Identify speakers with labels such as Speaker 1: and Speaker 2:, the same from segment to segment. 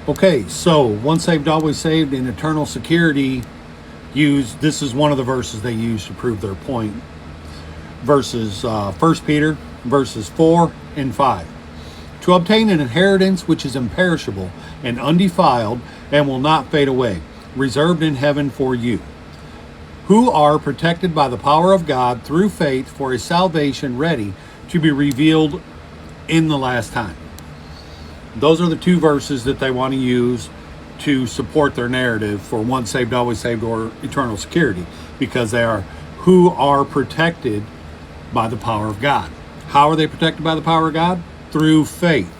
Speaker 1: Okay, so once saved, always saved, and eternal security this is one of the verses they use to prove their point. Verses 1 Peter, verses 4 and 5. To obtain an inheritance which is imperishable and undefiled and will not fade away, reserved in heaven for you, who are protected by the power of God through faith for a salvation ready to be revealed in the last time. Those are the two verses that they want to use to support their narrative for once saved, always saved, or eternal security, because they are who are protected by the power of God. How are they protected by the power of God? Through faith.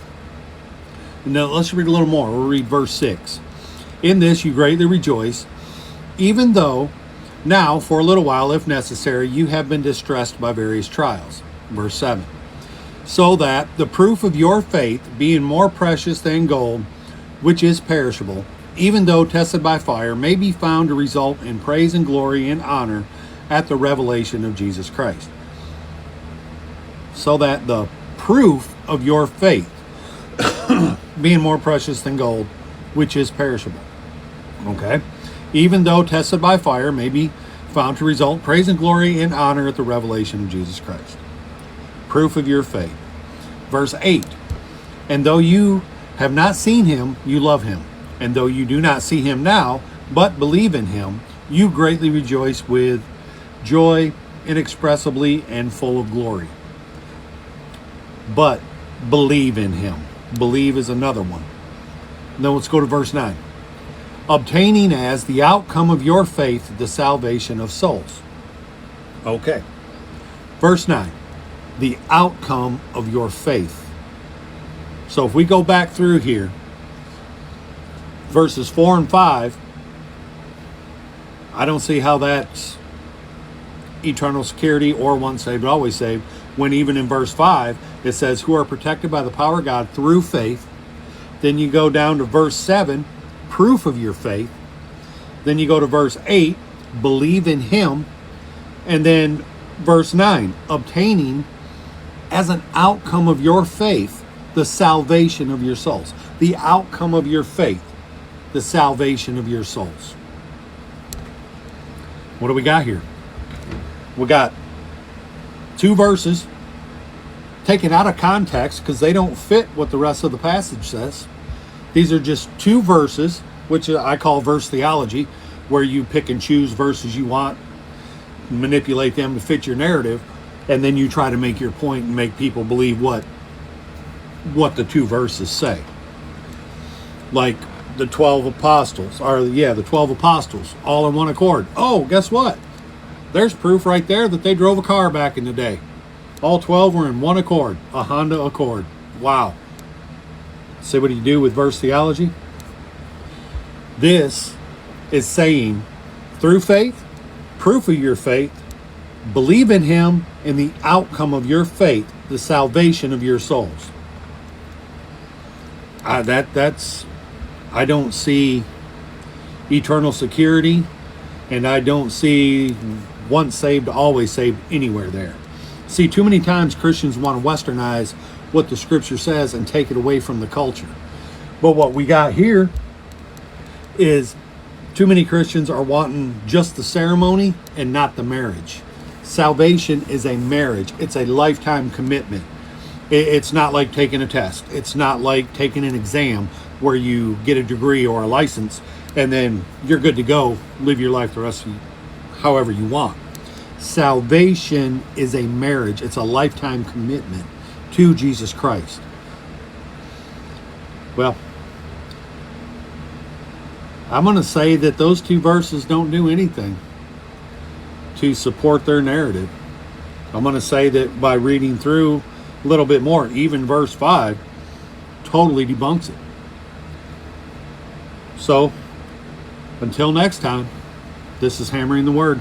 Speaker 1: Now let's read a little more. We'll read verse 6. In this you greatly rejoice, even though now for a little while, if necessary, you have been distressed by various trials. Verse 7. So that the proof of your faith, being more precious than gold, which is perishable, even though tested by fire, may be found to result in praise and glory and honor at the revelation of Jesus Christ. So that the proof of your faith, being more precious than gold, which is perishable, okay, even though tested by fire, may be found to result in praise and glory and honor at the revelation of Jesus Christ. Proof of your faith. Verse 8. And though you have not seen him, you love him. And though you do not see him now, but believe in him, you greatly rejoice with joy inexpressibly and full of glory. But believe in him. Believe is another one. Then let's go to verse 9. Obtaining as the outcome of your faith the salvation of souls. Okay. Verse 9. The outcome of your faith. So if we go back through here, verses 4 and 5, I don't see how that's eternal security or once saved, always saved, when even in verse 5, it says, who are protected by the power of God through faith. Then you go down to verse 7, proof of your faith. Then you go to verse 8, believe in him. And then verse 9, obtaining as an outcome of your faith the salvation of your souls. The outcome of your faith, the salvation of your souls. What do we got here? We got two verses taken out of context because they don't fit what the rest of the passage says. These are just two verses, which I call verse theology, where you pick and choose verses you want, manipulate them to fit your narrative, and then you try to make your point and make people believe what the two verses say. Like the 12 apostles, the 12 apostles, all in one accord. Oh, guess what? There's proof right there that they drove a car back in the day. All 12 were in one accord, a Honda Accord. Wow. See what you do with verse theology? This is saying, through faith, proof of your faith, believe in him, and the outcome of your faith, the salvation of your souls. I don't see eternal security, and I don't see once saved, always saved anywhere there. See, too many times Christians want to westernize what the scripture says and take it away from the culture. But what we got here is too many Christians are wanting just the ceremony and not the marriage. Salvation is a marriage. It's a lifetime commitment. It's not like taking a test. It's not like taking an exam where you get a degree or a license and then you're good to go, live your life the rest of you however you want. Salvation is a marriage. It's a lifetime commitment to Jesus Christ. Well, I'm going to say that those two verses don't do anything to support their narrative. I'm going to say that by reading through a little bit more, even verse 5 totally debunks it. So, until next time, this is Hammering the Word.